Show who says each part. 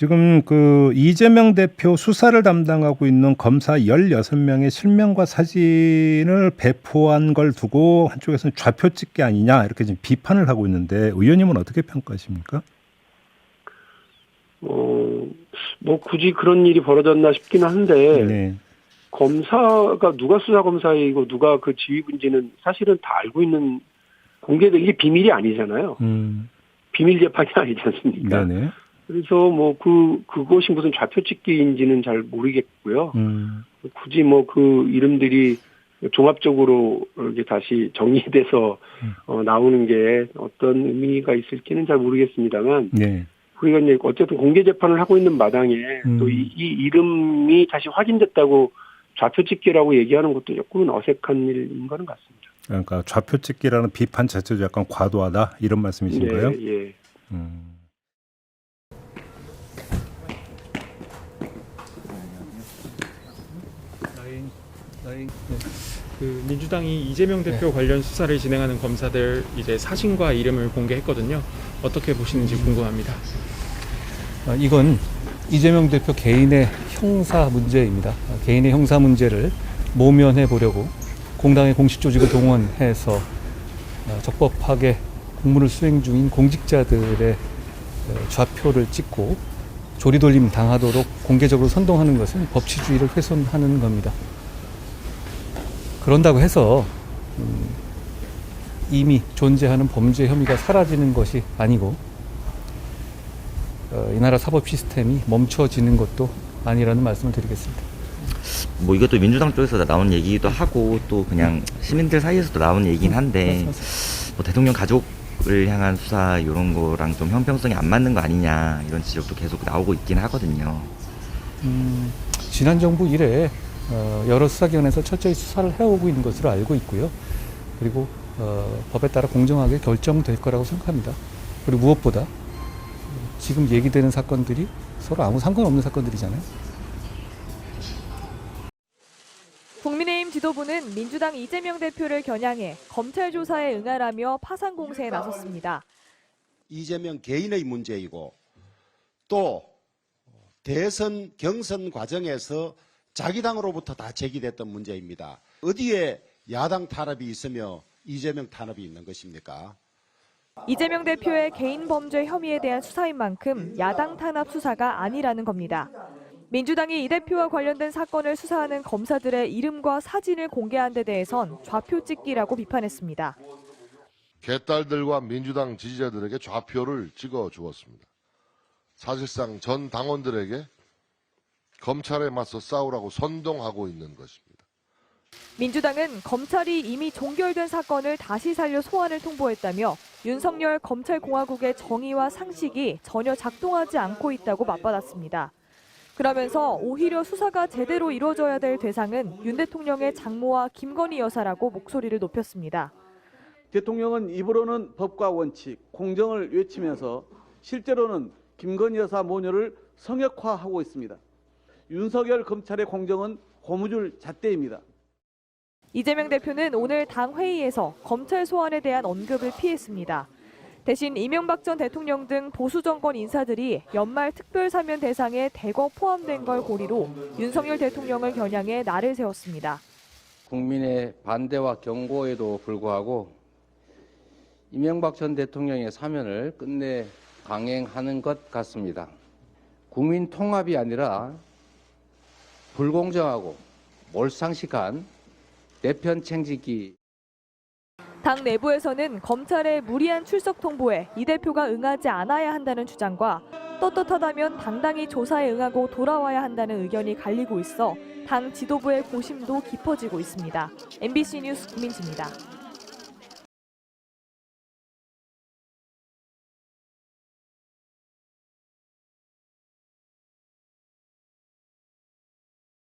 Speaker 1: 지금 그 이재명 대표 수사를 담당하고 있는 검사 16명의 실명과 사진을 배포한 걸 두고 한쪽에서는 좌표 찍기 아니냐 이렇게 지금 비판을 하고 있는데 의원님은 어떻게 평가하십니까?
Speaker 2: 뭐 굳이 그런 일이 벌어졌나 싶기는 한데
Speaker 1: 네.
Speaker 2: 검사가 누가 수사 검사이고 누가 그 지휘부인지는 사실은 다 알고 있는 공개된 이게 비밀이 아니잖아요. 비밀 재판이 아니지 않습니까?
Speaker 1: 네네.
Speaker 2: 그래서 뭐 그것이 무슨 좌표 찍기인지는 잘 모르겠고요. 굳이 뭐 그 이름들이 종합적으로 이렇게 다시 정리돼서 나오는 게 어떤 의미가 있을지는 잘 모르겠습니다만.
Speaker 1: 네.
Speaker 2: 우리가 이제 어쨌든 공개 재판을 하고 있는 마당에 또 이 이름이 다시 확인됐다고 좌표 찍기라고 얘기하는 것도 조금은 어색한 일인 거는 같습니다.
Speaker 1: 그러니까 좌표 찍기라는 비판 자체도 약간 과도하다 이런 말씀이신가요?
Speaker 2: 네, 예.
Speaker 3: 그 민주당이 이재명 대표 관련 수사를 진행하는 검사들 이제 사진과 이름을 공개했거든요. 어떻게 보시는지 궁금합니다.
Speaker 4: 이건 이재명 대표 개인의 형사 문제입니다. 개인의 형사 문제를 모면해 보려고 공당의 공식 조직을 동원해서 적법하게 공무를 수행 중인 공직자들의 좌표를 찍고 조리돌림 당하도록 공개적으로 선동하는 것은 법치주의를 훼손하는 겁니다. 그런다고 해서 이미 존재하는 범죄 혐의가 사라지는 것이 아니고 이 나라 사법 시스템이 멈춰지는 것도 아니라는 말씀을 드리겠습니다.
Speaker 5: 뭐 이것도 민주당 쪽에서 나온 얘기기도 하고 또 그냥 시민들 사이에서도 나온 얘기긴 한데 뭐 대통령 가족을 향한 수사 이런 거랑 좀 형평성이 안 맞는 거 아니냐 이런 지적도 계속 나오고 있긴 하거든요.
Speaker 4: 지난 정부 이래 여러 수사기관에서 철저히 수사를 해오고 있는 것으로 알고 있고요. 그리고 법에 따라 공정하게 결정될 거라고 생각합니다. 그리고 무엇보다 지금 얘기되는 사건들이 서로 아무 상관없는 사건들이잖아요.
Speaker 6: 국민의힘 지도부는 민주당 이재명 대표를 겨냥해 검찰 조사에 응하라며 파상 공세에 나섰습니다.
Speaker 7: 이재명 개인의 문제이고 또 대선 경선 과정에서 자기 당으로부터 다 제기됐던 문제입니다. 어디에 야당 탄압이 있으며 이재명 탄압이 있는 것입니까?
Speaker 6: 이재명 대표의 개인 범죄 혐의에 대한 수사인 만큼 야당 탄압 수사가 아니라는 겁니다. 민주당이 이 대표와 관련된 사건을 수사하는 검사들의 이름과 사진을 공개한 데 대해선 좌표 찍기라고 비판했습니다.
Speaker 8: 개딸들과 민주당 지지자들에게 좌표를 찍어 주었습니다. 사실상 전 당원들에게 검찰에 맞서 싸우라고 선동하고 있는 것입니다.
Speaker 6: 민주당은 검찰이 이미 종결된 사건을 다시 살려 소환을 통보했다며 윤석열 검찰공화국의 정의와 상식이 전혀 작동하지 않고 있다고 맞받았습니다. 그러면서 오히려 수사가 제대로 이루어져야 될 대상은 윤 대통령의 장모와 김건희 여사라고 목소리를 높였습니다.
Speaker 9: 대통령은 입으로는 법과 원칙, 공정을 외치면서 실제로는 김건희 여사 모녀를 성역화하고 있습니다. 윤석열 검찰의 공정은 고무줄 잣대입니다.
Speaker 6: 이재명 대표는 오늘 당 회의에서 검찰 소환에 대한 언급을 피했습니다. 대신 이명박 전 대통령 등 보수 정권 인사들이 연말 특별사면 대상에 대거 포함된 걸 고리로 윤석열 대통령을 겨냥해 날을 세웠습니다.
Speaker 10: 국민의 반대와 경고에도 불구하고 이명박 전 대통령의 사면을 끝내 강행하는 것 같습니다. 국민 통합이 아니라 불공정하고 몰상식한 내편 챙기기.
Speaker 6: 당 내부에서는 검찰의 무리한 출석 통보에 이 대표가 응하지 않아야 한다는 주장과 떳떳하다면 당당히 조사에 응하고 돌아와야 한다는 의견이 갈리고 있어 당 지도부의 고심도 깊어지고 있습니다. MBC 뉴스 김민지입니다.